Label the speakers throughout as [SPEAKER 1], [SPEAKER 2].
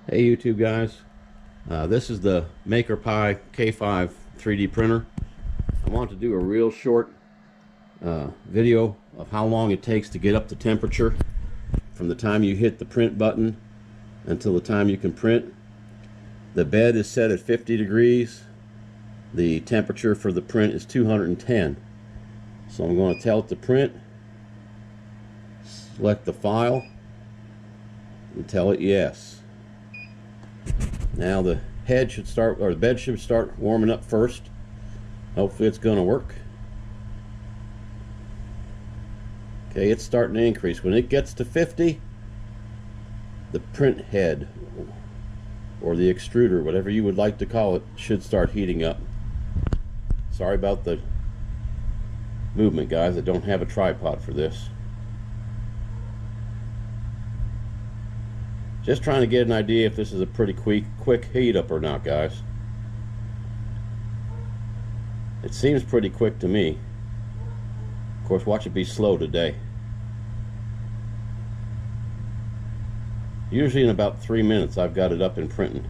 [SPEAKER 1] Hey YouTube guys, this is the MakerPi K5 3D printer. I want to do a real short video of how long it takes to get up the temperature from the time you hit the print button until the time you can print. The bed is set at 50 degrees. The temperature for the print is 210. So I'm going to tell it to print, select the file, and tell it yes. Now the head should start, or the bed should start warming up first. Hopefully it's going to work. Okay, it's starting to increase. When it gets to 50, the print head, or the extruder, whatever you would like to call it, should start heating up. Sorry about the movement, guys. I don't have a tripod for this. Just trying to get an idea if this is a pretty quick heat up or not, guys. It seems pretty quick to me. Of course, watch it be slow today. Usually in about 3 minutes I've got it up and printing.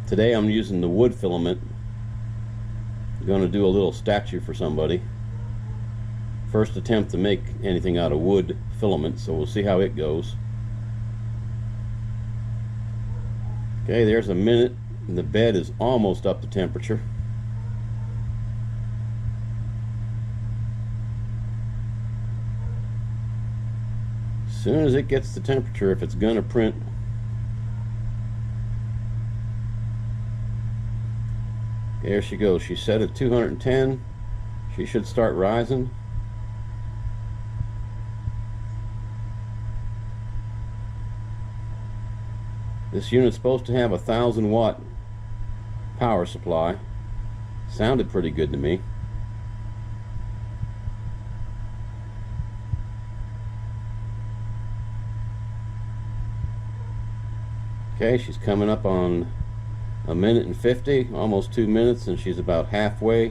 [SPEAKER 1] Today I'm using the wood filament. I'm going to do a little statue for somebody. First attempt to make anything out of wood filament, so we'll see how it goes. Okay, there's a minute and the bed is almost up to temperature. As soon as it gets to temperature, if it's gonna print, there she goes. She's set at 210. She should start rising. This unit's supposed to have a 1,000-watt power supply. Sounded pretty good to me. Okay, she's coming up on 1 minute and 50, almost 2 minutes, and she's about halfway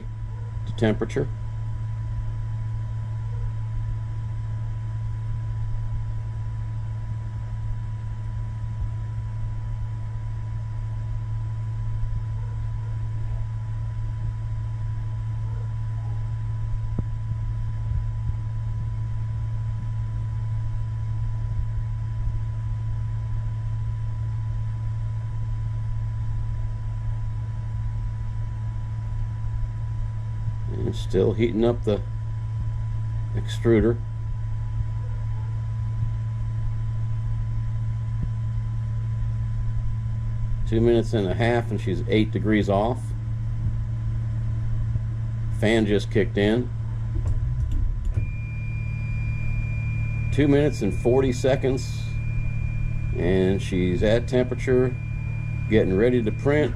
[SPEAKER 1] to temperature. And still heating up the extruder. Two minutes and a half and she's 8 degrees off. Fan just kicked in. 2 minutes and 40 seconds and she's at temperature, getting ready to print.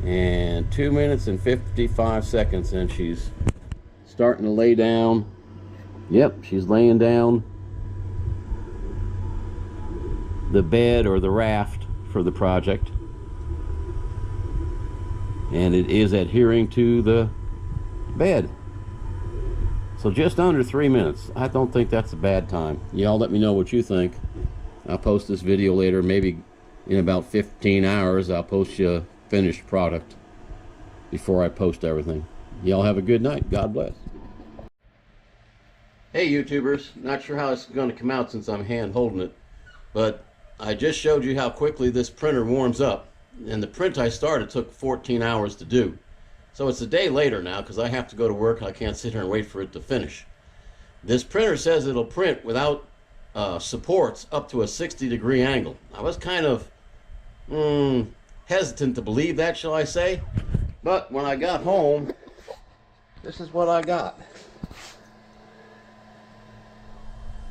[SPEAKER 1] And 2 minutes and 55 seconds and she's starting to lay down. Yep, she's laying down the bed or the raft for the project, and it is adhering to the bed. So just under 3 minutes. I don't think that's a bad time. Y'all let me know what you think. I'll post this video later. Maybe in about 15 hours I'll post you a finished product before I post everything. Y'all have a good night. God bless. Hey YouTubers, not sure how this is going to come out since I'm hand holding it, but I just showed you how quickly this printer warms up, and the print I started took 14 hours to do. So it's a day later now because I have to go to work and I can't sit here and wait for it to finish. This printer says it'll print without supports up to a 60-degree angle. I was kind of hesitant to believe that, shall I say, but when I got home, this is what I got.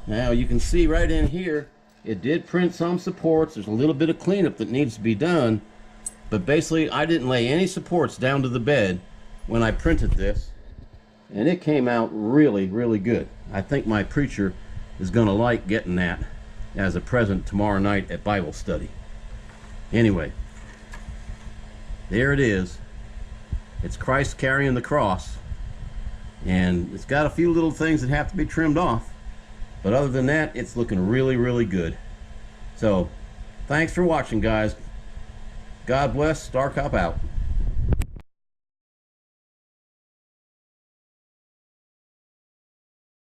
[SPEAKER 1] Now you can see right in here, it did print some supports. There's a little bit of cleanup that needs to be done, but basically I didn't lay any supports down to the bed when I printed this, and it came out really, really good. I think my preacher is going to like getting that as a present tomorrow night at Bible study. Anyway, there it is. It's Christ carrying the cross. and it's got a few little things that have to be trimmed off, but other than that, it's looking really, really good. So thanks for watching, guys. God bless. Star Cop out.